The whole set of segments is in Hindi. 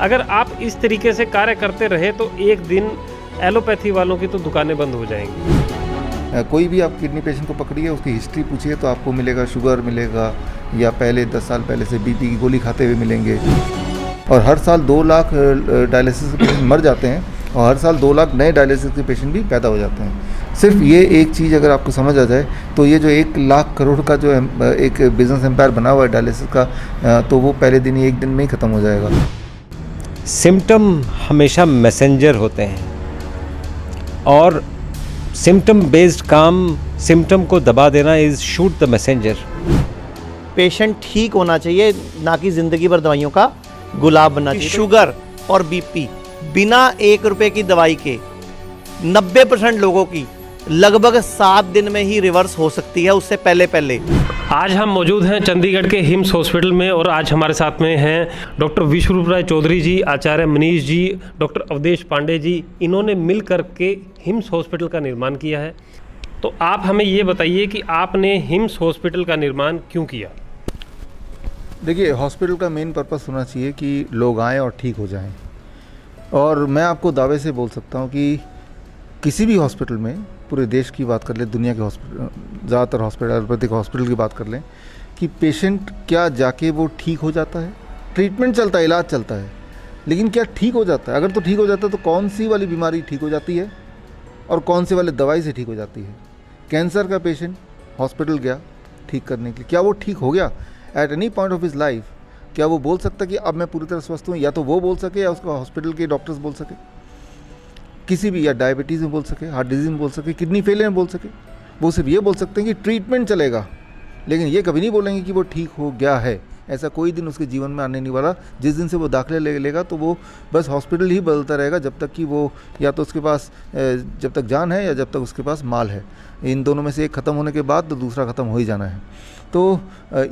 अगर आप इस तरीके से कार्य करते रहे तो एक दिन एलोपैथी वालों की तो दुकानें बंद हो जाएंगी। कोई भी आप किडनी पेशेंट को पकड़िए, उसकी हिस्ट्री पूछिए तो आपको मिलेगा शुगर मिलेगा, या पहले 10 साल पहले से बीपी की गोली खाते हुए मिलेंगे। और हर साल 2 लाख डायलिसिस के पेशेंट मर जाते हैं, और हर साल 2 लाख नए डायलिसिस के पेशेंट भी पैदा हो जाते हैं। सिर्फ ये एक चीज़ अगर आपको समझ आ जाए तो ये जो 1 लाख करोड़ का जो एक बिजनेस एम्पायर बना हुआ है डायलिसिस का, तो वो पहले दिन ही 1 दिन में ही ख़त्म हो जाएगा। सिम्टम हमेशा मैसेंजर होते हैं और सिम्टम बेस्ड काम सिम्टम को दबा देना is shoot the messenger. Patient ठीक होना चाहिए, ना कि ज़िंदगी भर दवाइयों का गुलाब बनना चाहिए। शुगर और बीपी बिना 1 रुपए की दवाई के 90% लोगों की लगभग 7 दिन में ही रिवर्स हो सकती है, उससे पहले। आज हम मौजूद हैं चंडीगढ़ के हिम्स हॉस्पिटल में और आज हमारे साथ में हैं डॉक्टर विश्वरूप राय चौधरी जी, आचार्य मनीष जी, डॉक्टर अवधेश पांडे जी। इन्होंने मिल कर के हिम्स हॉस्पिटल का निर्माण किया है। तो आप हमें ये बताइए कि आपने हिम्स हॉस्पिटल का निर्माण क्यों किया? देखिए, हॉस्पिटल का मेन पर्पस होना चाहिए कि लोग आएँ और ठीक हो जाएं। और मैं आपको दावे से बोल सकता हूँ कि किसी भी हॉस्पिटल में, पूरे देश की बात कर लें, दुनिया के हॉस्पिटल, ज़्यादातर हॉस्पिटल एलोपैथिक हॉस्पिटल की बात कर लें, कि पेशेंट क्या जाके वो ठीक हो जाता है? ट्रीटमेंट चलता है, इलाज चलता है, लेकिन क्या ठीक हो जाता है? अगर तो ठीक हो जाता है तो कौन सी वाली बीमारी ठीक हो जाती है और कौन सी वाली दवाई से ठीक हो जाती है? कैंसर का पेशेंट हॉस्पिटल गया ठीक करने के लिए, क्या वो ठीक हो गया at any point of his life? क्या वो बोल सकता कि अब मैं पूरी तरह स्वस्थ हूँ? या तो वो बोल सके या उसका हॉस्पिटल के डॉक्टर्स बोल सके, किसी भी, या डायबिटीज़ में बोल सके, हार्ट डिजीज़ में बोल सके, किडनी फेलियर में बोल सके। वो सिर्फ ये बोल सकते हैं कि ट्रीटमेंट चलेगा, लेकिन ये कभी नहीं बोलेंगे कि वो ठीक हो गया है। ऐसा कोई दिन उसके जीवन में आने नहीं वाला। जिस दिन से वो दाखिले ले लेगा तो वो बस हॉस्पिटल ही बदलता रहेगा, जब तक कि वो, या तो उसके पास जब तक जान है या जब तक उसके पास माल है। इन दोनों में से एक ख़त्म होने के बाद तो दूसरा ख़त्म हो ही जाना है। तो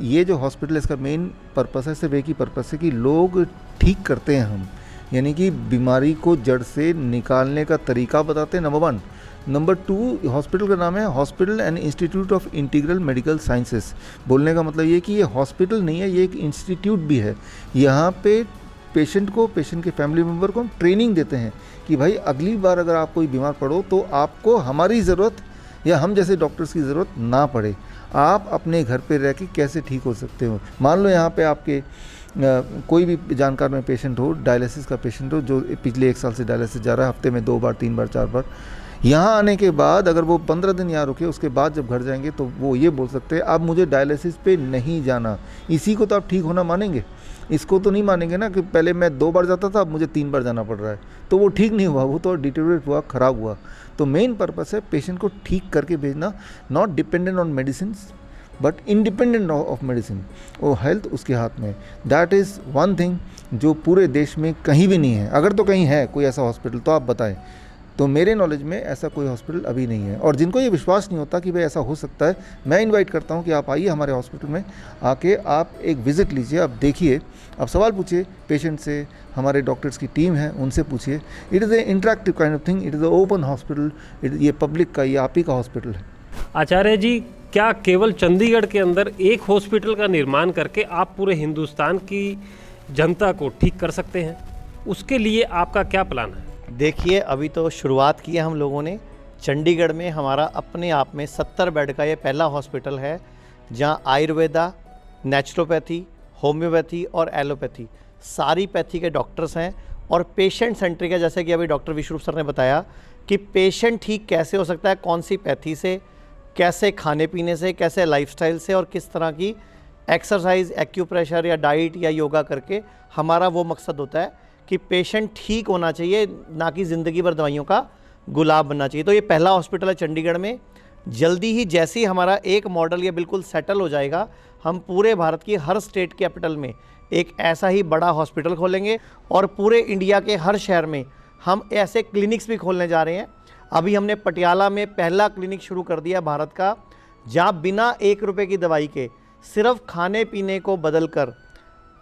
ये जो हॉस्पिटल है, इसका मेन पर्पस है, सिर्फ एक ही पर्पस है कि लोग ठीक करते हैं हम, यानी कि बीमारी को जड़ से निकालने का तरीका बताते हैं, नंबर 1। नंबर 2, हॉस्पिटल का नाम है hospital and institute of integral medical sciences. बोलने का मतलब ये कि ये हॉस्पिटल नहीं है, ये एक इंस्टीट्यूट भी है। यहाँ पे पेशेंट को, पेशेंट के फैमिली मेम्बर को हम ट्रेनिंग देते हैं कि भाई अगली बार अगर आप कोई बीमार पड़ो तो आपको हमारी ज़रूरत या हम जैसे डॉक्टर्स की ज़रूरत ना पड़े। आप अपने घर पे रह के कैसे ठीक हो सकते हो। मान लो यहाँ पे आपके कोई भी जानकार में पेशेंट हो, डायलिसिस का पेशेंट हो, जो पिछले 1 साल से डायलिसिस जा रहा है, हफ्ते में 2 बार 3 बार 4 बार, यहाँ आने के बाद अगर वो 15 दिन यहाँ रुके, उसके बाद जब घर जाएंगे तो वो ये बोल सकते हैं अब मुझे डायलिसिस पे नहीं जाना। इसी को तो आप ठीक होना मानेंगे, इसको तो नहीं मानेंगे ना कि पहले मैं 2 बार जाता था, अब मुझे 3 बार जाना पड़ रहा है। तो वो ठीक नहीं हुआ, वो तो डिटेरियोरेट हुआ, ख़राब हुआ। तो मेन पर्पस है पेशेंट को ठीक करके भेजना, not dependent on medicine but independent of medicine. वो हेल्थ उसके हाथ में। दैट इज़ वन थिंग जो पूरे देश में कहीं भी नहीं है। अगर तो कहीं है कोई ऐसा हॉस्पिटल तो आप बताएं। तो मेरे नॉलेज में ऐसा कोई हॉस्पिटल अभी नहीं है। और जिनको ये विश्वास नहीं होता कि भाई ऐसा हो सकता है, मैं इनवाइट करता हूँ कि आप आइए हमारे हॉस्पिटल में, आके आप एक विज़िट लीजिए, आप देखिए, आप सवाल पूछिए पेशेंट से, हमारे डॉक्टर्स की टीम है उनसे पूछिए। It is a interactive kind of thing, it is a open hospital, ये पब्लिक का, ये आप ही का हॉस्पिटल है। आचार्य जी, क्या केवल चंडीगढ़ के अंदर एक हॉस्पिटल का निर्माण करके आप पूरे हिंदुस्तान की जनता को ठीक कर सकते हैं? उसके लिए आपका क्या प्लान है? देखिए, अभी तो शुरुआत की है हम लोगों ने। चंडीगढ़ में हमारा अपने आप में 70 बेड का ये पहला हॉस्पिटल है, जहाँ आयुर्वेदा, नेचुरोपैथी, होम्योपैथी और एलोपैथी सारी पैथी के डॉक्टर्स हैं। और पेशेंट सेंट्रिक है, जैसे कि अभी डॉक्टर विश्वरूप सर ने बताया कि पेशेंट ठीक कैसे हो सकता है, कौन सी पैथी से, कैसे खाने पीने से, कैसे लाइफस्टाइल से, और किस तरह की एक्सरसाइज, एक्यूप्रेशर या डाइट या योगा करके। हमारा वो मकसद होता है कि पेशेंट ठीक होना चाहिए, ना कि ज़िंदगी भर दवाइयों का गुलाब बनना चाहिए। तो ये पहला हॉस्पिटल है चंडीगढ़ में। जल्दी ही जैसे ही हमारा एक मॉडल ये बिल्कुल सेटल हो जाएगा, हम पूरे भारत की हर स्टेट कैपिटल में एक ऐसा ही बड़ा हॉस्पिटल खोलेंगे और पूरे इंडिया के हर शहर में हम ऐसे क्लिनिक्स भी खोलने जा रहे हैं। अभी हमने पटियाला में पहला क्लिनिक शुरू कर दिया भारत का, जहाँ बिना 1 रुपये की दवाई के सिर्फ खाने पीने को बदल कर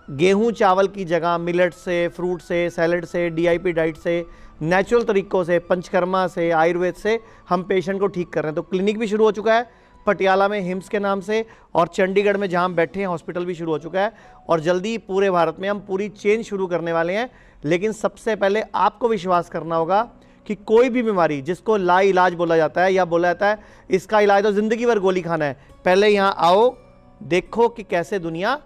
गेहूं चावल की जगह मिलेट से, फ्रूट से, सैलड से, DIP डाइट से, नेचुरल तरीक़ों से, पंचकर्मा से, आयुर्वेद से हम पेशेंट को ठीक कर रहे हैं। तो क्लिनिक भी शुरू हो चुका है, पटियाला में हिम्स के नाम से, और चंडीगढ़ में जहां हम बैठे हैं हॉस्पिटल भी शुरू हो चुका है, और जल्दी पूरे भारत में हम पूरी चेन शुरू करने वाले हैं। लेकिन सबसे पहले आपको विश्वास करना होगा कि कोई भी बीमारी जिसको ला इलाज बोला जाता है या बोला जाता है इसका इलाज तो ज़िंदगी भर गोली खाना है, पहले यहाँ आओ, देखो कि कैसे दुनिया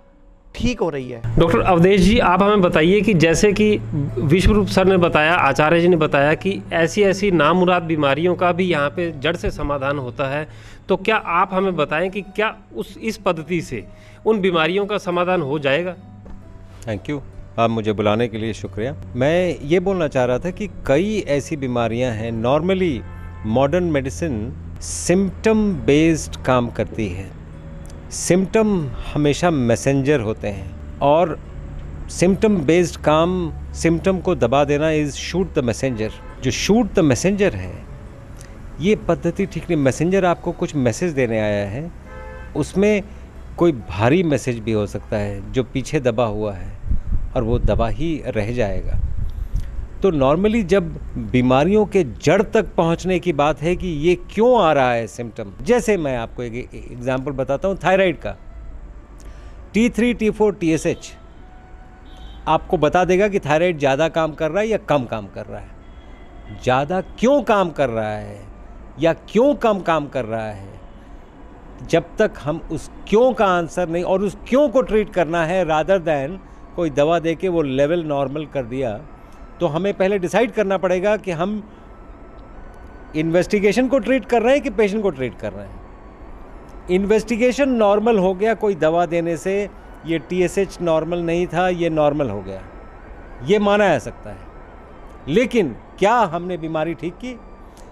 ठीक हो रही है। डॉक्टर अवधेश जी, आप हमें बताइए कि जैसे कि विश्वरूप सर ने बताया, आचार्य जी ने बताया कि ऐसी ऐसी नामुराद बीमारियों का भी यहाँ पे जड़ से समाधान होता है, तो क्या आप हमें बताएं कि क्या इस पद्धति से उन बीमारियों का समाधान हो जाएगा? थैंक यू, आप मुझे बुलाने के लिए शुक्रिया। मैं ये बोलना चाह रहा था कि कई ऐसी बीमारियां हैं, normally modern medicine symptom based काम करती है। सिम्टम हमेशा मैसेंजर होते हैं और सिम्टम बेस्ड काम, सिम्टम को दबा देना इज़ शूट द मैसेंजर। जो शूट द मैसेंजर है ये पद्धति ठीक नहीं। मैसेंजर आपको कुछ मैसेज देने आया है, उसमें कोई भारी मैसेज भी हो सकता है जो पीछे दबा हुआ है और वो दबा ही रह जाएगा। तो नॉर्मली जब बीमारियों के जड़ तक पहुंचने की बात है कि ये क्यों आ रहा है सिम्टम, जैसे मैं आपको एक एग्जांपल बताता हूँ थायराइड का। T3, T4, TSH आपको बता देगा कि थायराइड ज़्यादा काम कर रहा है या कम काम कर रहा है। ज़्यादा क्यों काम कर रहा है या क्यों कम काम कर रहा है, जब तक हम उस क्यों का आंसर नहीं, और उस क्यों को ट्रीट करना है रादर दैन कोई दवा दे के वो लेवल नॉर्मल कर दिया, तो हमें पहले डिसाइड करना पड़ेगा कि हम इन्वेस्टिगेशन को ट्रीट कर रहे हैं कि पेशेंट को ट्रीट कर रहे हैं। इन्वेस्टिगेशन नॉर्मल हो गया कोई दवा देने से, ये TSH नॉर्मल नहीं था, ये नॉर्मल हो गया, ये माना जा सकता है। लेकिन क्या हमने बीमारी ठीक की?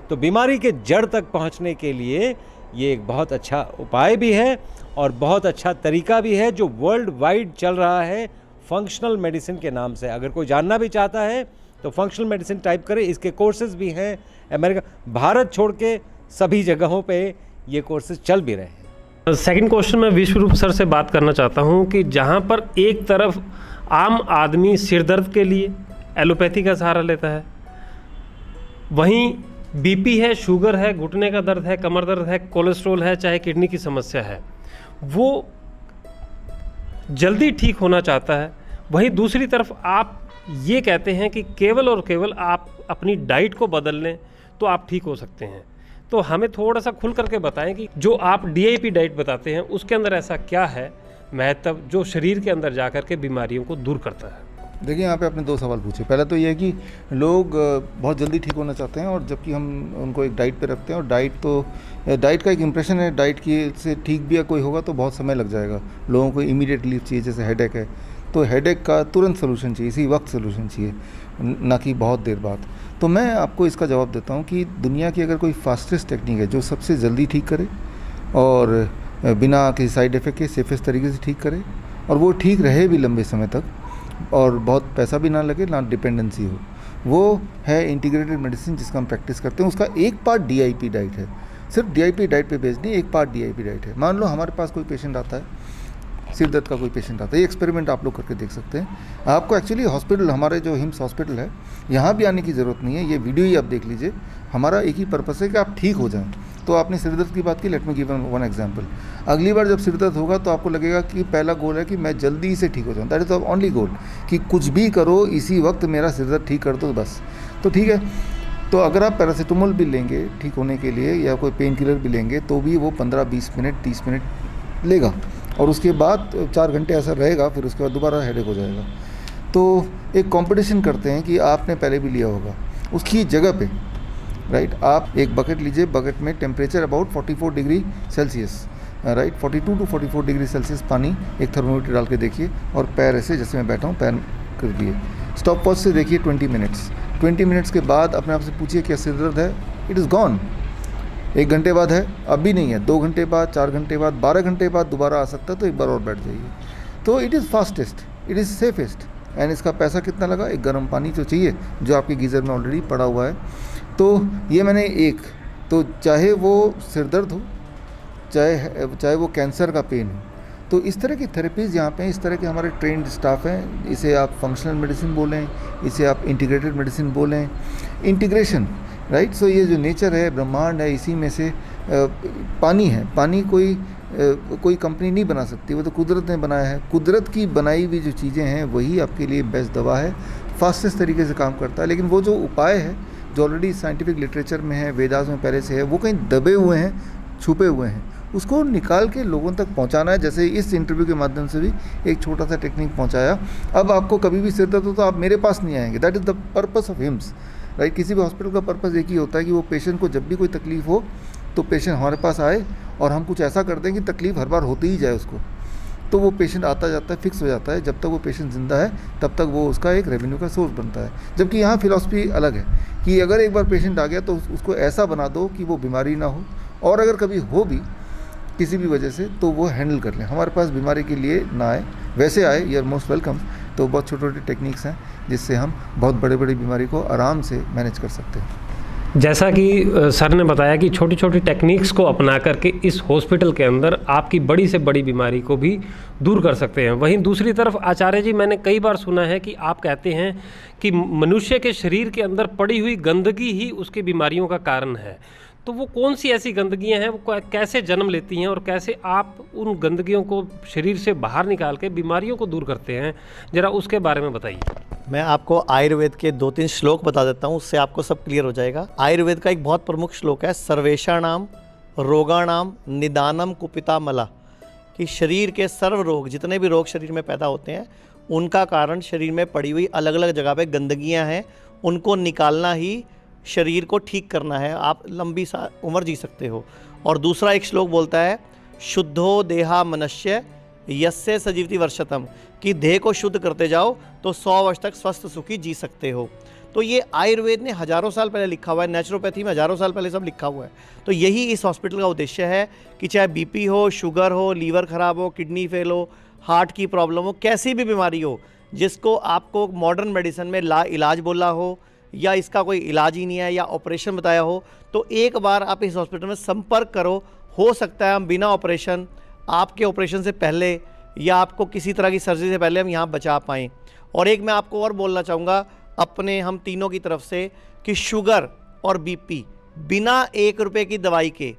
तो बीमारी के जड़ तक पहुंचने के लिए ये एक बहुत अच्छा उपाय भी है और बहुत अच्छा तरीका भी है जो वर्ल्ड वाइड चल रहा है फंक्शनल मेडिसिन के नाम से। अगर कोई जानना भी चाहता है तो फंक्शनल मेडिसिन टाइप करें, इसके कोर्सेज भी हैं अमेरिका, भारत छोड़ के सभी जगहों पे ये कोर्सेज चल भी रहे हैं। सेकंड क्वेश्चन मैं विश्वरूप सर से बात करना चाहता हूँ कि जहाँ पर एक तरफ आम आदमी सिर दर्द के लिए एलोपैथी का सहारा लेता है, वहीं BP है, शुगर है, घुटने का दर्द है, कमर दर्द है, कोलेस्ट्रॉल है, चाहे किडनी की समस्या है, वो जल्दी ठीक होना चाहता है। वहीं दूसरी तरफ आप ये कहते हैं कि केवल और केवल आप अपनी डाइट को बदल लें तो आप ठीक हो सकते हैं। तो हमें थोड़ा सा खुल करके बताएं कि जो आप DIP डाइट बताते हैं उसके अंदर ऐसा क्या है महत्व जो शरीर के अंदर जा कर के बीमारियों को दूर करता है? देखिए, यहाँ पे आपने दो सवाल पूछे। पहला तो ये है कि लोग बहुत जल्दी ठीक होना चाहते हैं, और जबकि हम उनको एक डाइट पे रखते हैं, और डाइट का एक इंप्रेशन है, डाइट की से ठीक भी कोई होगा तो बहुत समय लग जाएगा। लोगों को इमीडिएट रिलीफ चाहिए, जैसे हेडेक है तो हेडेक का तुरंत सोल्यूशन चाहिए, इसी वक्त सोल्यूशन चाहिए, ना कि बहुत देर बाद। तो मैं आपको इसका जवाब देता हूँ कि दुनिया की अगर कोई फास्टेस्ट टेक्निक है जो सबसे जल्दी ठीक करे और बिना किसी साइड इफ़ेक्ट के सेफेस्ट तरीके से ठीक करे, और वो ठीक रहे भी लंबे समय तक, और बहुत पैसा भी ना लगे, ना डिपेंडेंसी हो, वो है इंटीग्रेटेड मेडिसिन जिसका हम प्रैक्टिस करते हैं। उसका एक पार्ट DIP डाइट है, सिर्फ DIP डाइट पे बेस्ड नहीं, एक पार्ट DIP डाइट है। मान लो हमारे पास कोई पेशेंट आता है, सिर दर्द का कोई पेशेंट आता है, ये एक्सपेरिमेंट आप लोग करके देख सकते हैं। आपको एक्चुअली हॉस्पिटल, हमारे जो हिम्स हॉस्पिटल है, यहाँ भी आने की ज़रूरत नहीं है, ये वीडियो ही आप देख लीजिए। हमारा एक ही पर्पस है कि आप ठीक हो जाएं। तो आपने सिर दर्द की बात की, let me give one example. अगली बार जब सिर दर्द होगा तो आपको लगेगा कि पहला गोल है कि मैं जल्दी से ठीक हो जाऊँ, that is the only goal, कि कुछ भी करो इसी वक्त मेरा सिर दर्द ठीक कर दो बस। तो ठीक है, तो अगर आप पैरासीटामोल भी लेंगे ठीक होने के लिए या कोई पेन किलर भी लेंगे तो भी वो 15-20 मिनट 30 मिनट लेगा, और उसके बाद 4 घंटे ऐसा रहेगा, फिर उसके बाद दोबारा हेडेक हो जाएगा। तो एक कंपटीशन करते हैं कि आपने पहले भी लिया होगा, उसकी जगह पे राइट आप एक बकेट लीजिए, बकेट में temperature about 44 degree Celsius, right 42 to 44 degree Celsius पानी एक थर्मोमीटर डाल के देखिए, और पैर ऐसे जैसे मैं बैठा हूँ पैर कर दिए, स्टॉप वॉच से देखिए 20 मिनट्स। 20 मिनट्स के बाद अपने आप से पूछिए क्या सिर दर्द है, इट इज़ गॉन। 1 घंटे बाद है, अभी नहीं है, 2 घंटे बाद, 4 घंटे बाद, 12 घंटे बाद दोबारा आ सकता है, तो एक बार और बैठ जाइए। तो it is fastest, it is safest, and इसका पैसा कितना लगा? एक गर्म पानी तो चाहिए जो आपके गीज़र में ऑलरेडी पड़ा हुआ है। तो ये मैंने एक, तो चाहे वो सिर दर्द हो, चाहे वो कैंसर का पेन हो, तो इस तरह की थेरेपीज़ यहाँ पे हैं, इस तरह के हमारे ट्रेंड स्टाफ हैं। इसे आप फंक्शनल मेडिसिन बोलें, इसे आप इंटीग्रेटेड मेडिसिन बोलें, इंटीग्रेशन, राइट। सो ये जो नेचर है, ब्रह्मांड है, इसी में से पानी है, पानी कोई कंपनी नहीं बना सकती, वो तो कुदरत ने बनाया है। कुदरत की बनाई हुई जो चीज़ें हैं वही आपके लिए बेस्ट दवा है, फास्टेस्ट तरीके से काम करता है। लेकिन वो जो उपाय है जो ऑलरेडी साइंटिफिक लिटरेचर में है, वेदास में पहले से है, वो कहीं दबे हुए हैं, छुपे हुए हैं, उसको निकाल के लोगों तक पहुंचाना है। जैसे इस इंटरव्यू के माध्यम से भी एक छोटा सा टेक्निक पहुंचाया। अब आपको कभी भी सिर दर्द हो तो आप मेरे पास नहीं आएंगे, that is the purpose of hymns, right. किसी भी हॉस्पिटल का पर्पस एक ही होता है कि वो पेशेंट को जब भी कोई तकलीफ हो तो पेशेंट हमारे पास आए और हम कुछ ऐसा कर दें कि तकलीफ हर बार होती ही जाए उसको, तो वो पेशेंट आता जाता है, फिक्स हो जाता है। जब तक वो पेशेंट ज़िंदा है तब तक वो उसका एक रेवेन्यू का सोर्स बनता है। जबकि यहाँ फिलॉसफी अलग है कि अगर एक बार पेशेंट आ गया तो उसको ऐसा बना दो कि वो बीमारी ना हो, और अगर कभी हो भी किसी भी वजह से तो वो हैंडल कर लें, हमारे पास बीमारी के लिए ना आए। वैसे आए, यू आर मोस्ट वेलकम। तो बहुत छोटे छोटे टेक्निक्स हैं जिससे हम बहुत बड़े बड़ी बीमारी को आराम से मैनेज कर सकते हैं। जैसा कि सर ने बताया कि छोटी छोटी टेक्निक्स को अपना करके इस हॉस्पिटल के अंदर आपकी बड़ी से बड़ी बीमारी को भी दूर कर सकते हैं। वहीं दूसरी तरफ आचार्य जी, मैंने कई बार सुना है कि आप कहते हैं कि मनुष्य के शरीर के अंदर पड़ी हुई गंदगी ही उसकी बीमारियों का कारण है। तो वो कौन सी ऐसी गंदगियां हैं, वो कैसे जन्म लेती हैं और कैसे आप उन गंदगियों को शरीर से बाहर निकाल के बीमारियों को दूर करते हैं, ज़रा उसके बारे में बताइए। मैं आपको आयुर्वेद के 2-3 श्लोक बता देता हूँ, उससे आपको सब क्लियर हो जाएगा। आयुर्वेद का एक बहुत प्रमुख श्लोक है, सर्वेषाणाम रोगाणाम निदानम कुपिता मला, कि शरीर के सर्व रोग, जितने भी रोग शरीर में पैदा होते हैं उनका कारण शरीर में पड़ी हुई अलग अलग जगह पे गंदगियाँ हैं, उनको निकालना ही शरीर को ठीक करना है, आप लंबी उम्र जी सकते हो। और दूसरा एक श्लोक बोलता है, शुद्धो देहा मनुष्य यस्य सजीवति वर्षतम, कि देह को शुद्ध करते जाओ तो 100 वर्ष तक स्वस्थ सुखी जी सकते हो। तो ये आयुर्वेद ने हज़ारों साल पहले लिखा हुआ है, नेचुरोपैथी में हज़ारों साल पहले सब लिखा हुआ है। तो यही इस हॉस्पिटल का उद्देश्य है कि चाहे बीपी हो, शुगर हो, लीवर ख़राब हो, किडनी फेल हो, हार्ट की प्रॉब्लम हो, कैसी भी बीमारी हो जिसको आपको मॉडर्न मेडिसिन में इलाज बोला हो या इसका कोई इलाज ही नहीं है या ऑपरेशन बताया हो, तो एक बार आप इस हॉस्पिटल में संपर्क करो। हो सकता है हम बिना ऑपरेशन, आपके ऑपरेशन से पहले या आपको किसी तरह की सर्जरी से पहले हम यहाँ बचा पाएँ। और एक मैं आपको और बोलना चाहूँगा अपने हम तीनों की तरफ से कि शुगर और बीपी बिना 1 रुपये की दवाई के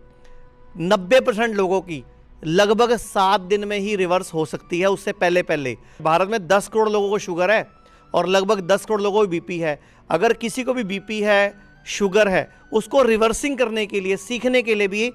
90% लोगों की लगभग 7 दिन में ही रिवर्स हो सकती है। उससे पहले भारत में 10 करोड़ लोगों को शुगर है और लगभग 10 करोड़ लोगों को बीपी है। अगर किसी को भी बीपी है, शुगर है, उसको रिवर्सिंग करने के लिए, सीखने के लिए भी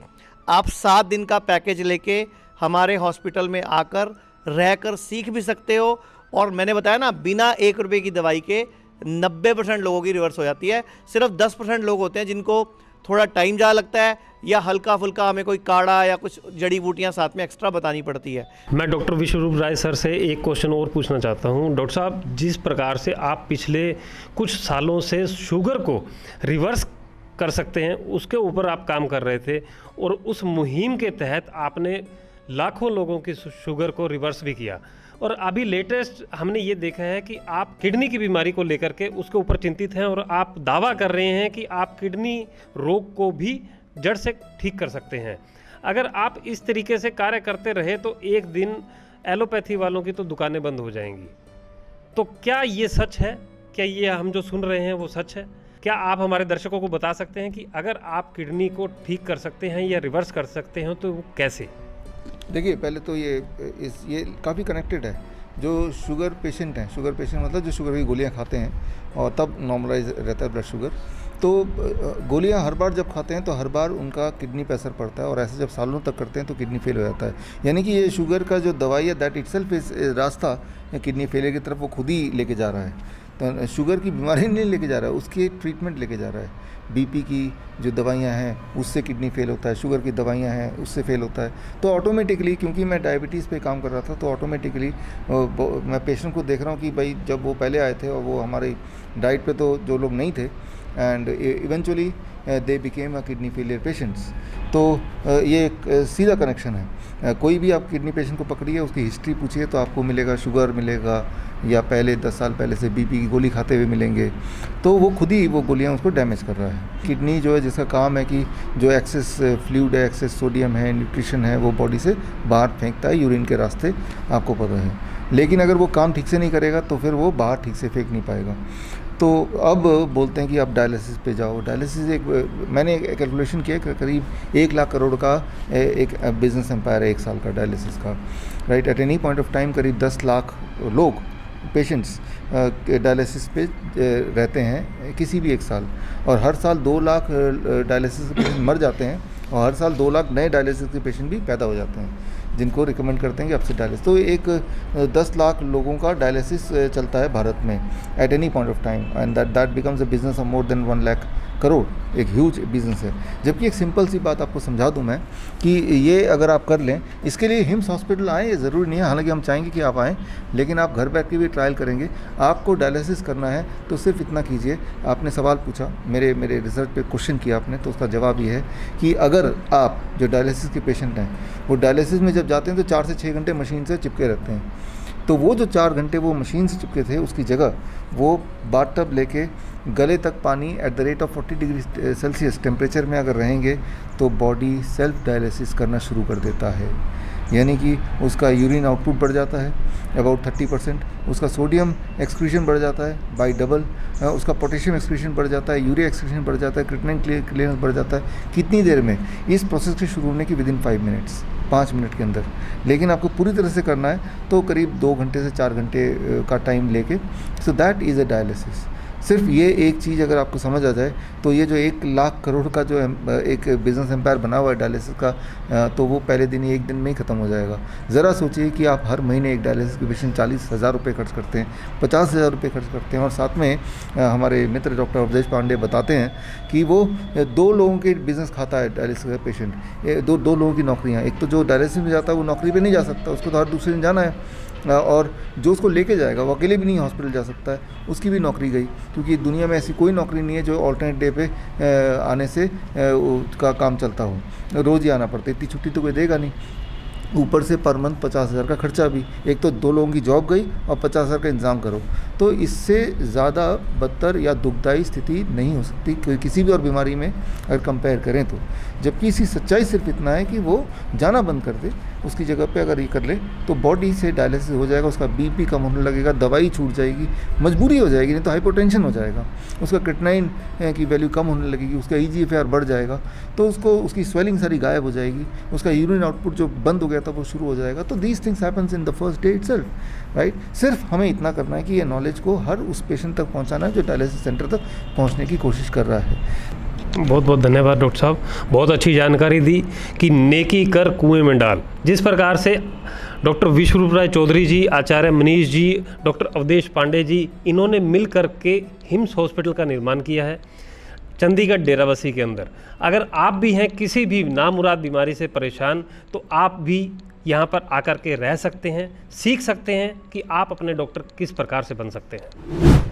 आप 7 दिन का पैकेज लेके हमारे हॉस्पिटल में आकर रहकर सीख भी सकते हो। और मैंने बताया ना, बिना 1 रुपये की दवाई के 90% लोगों की रिवर्स हो जाती है। सिर्फ 10% लोग होते हैं जिनको थोड़ा टाइम ज़्यादा लगता है या हल्का फुल्का हमें कोई काढ़ा या कुछ जड़ी बूटियां साथ में एक्स्ट्रा बतानी पड़ती है। मैं डॉक्टर विश्वरूप राय सर से एक क्वेश्चन और पूछना चाहता हूं। डॉक्टर साहब, जिस प्रकार से आप पिछले कुछ सालों से शुगर को रिवर्स कर सकते हैं उसके ऊपर आप काम कर रहे थे, और उस मुहिम के तहत आपने लाखों लोगों की शुगर को रिवर्स भी किया। और अभी लेटेस्ट हमने ये देखा है कि आप किडनी की बीमारी को लेकर के उसके ऊपर चिंतित हैं और आप दावा कर रहे हैं कि आप किडनी रोग को भी जड़ से ठीक कर सकते हैं। अगर आप इस तरीके से कार्य करते रहे तो एक दिन एलोपैथी वालों की तो दुकानें बंद हो जाएंगी। तो क्या ये सच है? क्या ये हम जो सुन रहे हैं वो सच है? क्या आप हमारे दर्शकों को बता सकते हैं कि अगर आप किडनी को ठीक कर सकते हैं या रिवर्स कर सकते हैं तो वो कैसे? देखिए, पहले तो ये काफ़ी कनेक्टेड है। जो शुगर पेशेंट हैं, शुगर पेशेंट मतलब जो शुगर की गोलियां खाते हैं और तब नॉर्मलाइज रहता है ब्लड शुगर, तो गोलियां हर बार जब खाते हैं तो हर बार उनका किडनी पे असर पड़ता है, और ऐसे जब सालों तक करते हैं तो किडनी फेल हो जाता है। यानी कि ये शुगर का जो दवाई है दैट इटसेल्फ इस रास्ता किडनी फेलियर की तरफ वो खुद ही लेके जा रहा है। तो शुगर की बीमारी नहीं लेके जा रहा है, उसकी ट्रीटमेंट लेके जा रहा है। बीपी की जो दवाइयाँ हैं उससे किडनी फेल होता है, शुगर की दवाइयाँ हैं उससे फेल होता है। तो ऑटोमेटिकली, क्योंकि मैं डायबिटीज़ पे काम कर रहा था, तो ऑटोमेटिकली मैं पेशेंट को देख रहा हूँ कि भाई जब वो पहले आए थे और वो हमारी डाइट पे तो जो लोग नहीं थे, and eventually they became a kidney failure patients. तो ये एक सीधा कनेक्शन है। कोई भी आप किडनी पेशेंट को पकड़िए, उसकी हिस्ट्री पूछिए तो आपको मिलेगा शुगर मिलेगा, या पहले 10 साल पहले से बीपी की गोली खाते हुए मिलेंगे। तो वो खुद ही वो गोलियां उसको डैमेज कर रहा है। किडनी जो है, जिसका काम है कि जो एक्सेस फ्लूइड है, एक्सेस सोडियम है, न्यूट्रिशन है, वो बॉडी से बाहर फेंकता है यूरिन के रास्ते, आपको पता है। लेकिन अगर वो काम ठीक से नहीं करेगा तो फिर वो बाहर ठीक से फेंक नहीं पाएगा। तो अब बोलते हैं कि आप डायलिसिस पे जाओ। डायलिसिस मैंने कैलकुलेशन किया कि करीब 1 लाख करोड़ का एक बिजनेस एम्पायर है 1 साल का डायलिसिस का, right. At any point of time करीब 10 लाख लोग पेशेंट्स डायलिसिस पे रहते हैं किसी भी 1 साल, और हर साल 2 लाख डायलिसिस के पेशेंट मर जाते हैं, और हर साल 2 लाख नए डायलिसिस के पेशेंट भी पैदा हो जाते हैं जिनको रिकमेंड करते हैं कि आपसे डायलिसिस। तो एक 10 लाख लोगों का डायलिसिस चलता है भारत में at any point of time, and that becomes a business of more than 1 lakh crore, एक ह्यूज बिजनेस है। जबकि एक सिंपल सी बात आपको समझा दूं मैं कि ये अगर आप कर लें, इसके लिए हिम्स हॉस्पिटल आएँ ये ज़रूरी नहीं है, हालांकि हम चाहेंगे कि आप आएँ, लेकिन आप घर बैठ के भी ट्रायल करेंगे। आपको डायलिसिस करना है तो सिर्फ इतना कीजिए, आपने सवाल पूछा, मेरे रिसर्च पे क्वेश्चन किया आपने, तो उसका जवाब ये है कि अगर आप जो डायलिसिस के पेशेंट हैं वो डायलिसिस में जब जाते हैं तो 4 से 6 घंटे मशीन से चिपके रहते हैं, तो वो जो 4 घंटे वो मशीन से चिपके थे उसकी जगह वो बाथटब लेके गले तक पानी at the rate of 40 degree Celsius temperature में अगर रहेंगे तो बॉडी सेल्फ डायलिसिस करना शुरू कर देता है। यानी कि उसका यूरिन आउटपुट बढ़ जाता है अबाउट 30%, उसका सोडियम एक्सक्रीशन बढ़ जाता है बाई डबल, उसका पोटेशियम एक्सक्रीशन बढ़ जाता है, यूरिया एक्सक्रीशन बढ़ जाता है, क्रिएटिनिन क्लियरेंस बढ़ जाता है। कितनी देर में? इस प्रोसेस के शुरू होने की विदिन 5 मिनट्स, 5 मिनट के अंदर। लेकिन आपको पूरी तरह से करना है तो करीब 2 घंटे से 4 घंटे का टाइम लेके। So that is a dialysis. सिर्फ ये एक चीज़ अगर आपको समझ आ जाए तो ये जो 1 लाख करोड़ का जो एक बिज़नेस एम्पायर बना हुआ है डायलिसिस का, तो वो पहले दिन ही 1 दिन में ही ख़त्म हो जाएगा। ज़रा सोचिए कि आप हर महीने एक डायलिसिस के पेशेंट 40,000 रुपये खर्च करते हैं, 50,000 रुपये खर्च करते हैं, और साथ में हमारे मित्र डॉक्टर अवधेश पांडे बताते हैं कि वो 2 लोगों के बिज़नेस खाता है डायलिसिस का पेशेंट, 2 लोगों की नौकरियाँ। एक तो जो डायलिसिस में जाता है वो नौकरी पर नहीं जा सकता, उसको तो हर दूसरे दिन जाना है, और जो उसको लेके जाएगा वो अकेले भी नहीं हॉस्पिटल जा सकता है, उसकी भी नौकरी गई, क्योंकि दुनिया में ऐसी कोई नौकरी नहीं है जो ऑल्टरनेट डे पे आने से का काम चलता हो, रोज़ ही आना पड़ता है, इतनी छुट्टी तो कोई देगा नहीं। ऊपर से पर मंथ 50,000 का खर्चा भी, एक तो 2 लोगों की जॉब गई और 50,000 का इंतज़ाम करो, तो इससे ज़्यादा बदतर या दुखदायी स्थिति नहीं हो सकती किसी भी और बीमारी में अगर कंपेयर करें तो। जबकि इसकी सच्चाई सिर्फ इतना है कि वो जाना बंद कर दे, उसकी जगह पे अगर ये कर ले तो बॉडी से डायलिसिस हो जाएगा, उसका बीपी कम होने लगेगा, दवाई छूट जाएगी, मजबूरी हो जाएगी, नहीं तो हाइपोटेंशन हो जाएगा, उसका क्रिएटिनिन की वैल्यू कम होने लगेगी, उसका EGFR बढ़ जाएगा, तो उसकी स्वेलिंग सारी गायब हो जाएगी, उसका यूरिन आउटपुट जो बंद हो गया था वो शुरू हो जाएगा। तो these things happens in the first day itself, right. सिर्फ हमें इतना करना है कि ये नॉलेज को हर उस पेशेंट तक पहुँचाना है जो डायलिसिस सेंटर तक पहुँचने की कोशिश कर रहा है। बहुत बहुत धन्यवाद डॉक्टर साहब, बहुत अच्छी जानकारी दी कि नेकी कर कुएं में डाल। जिस प्रकार से डॉक्टर विश्वरूप राय चौधरी जी, आचार्य मनीष जी, डॉक्टर अवधेश पांडे जी, इन्होंने मिल कर के हिम्स हॉस्पिटल का निर्माण किया है चंडीगढ़ डेराबस्सी के अंदर। अगर आप भी हैं किसी भी नामुराद बीमारी से परेशान, तो आप भी यहाँ पर आकर के रह सकते हैं, सीख सकते हैं कि आप अपने डॉक्टर किस प्रकार से बन सकते हैं।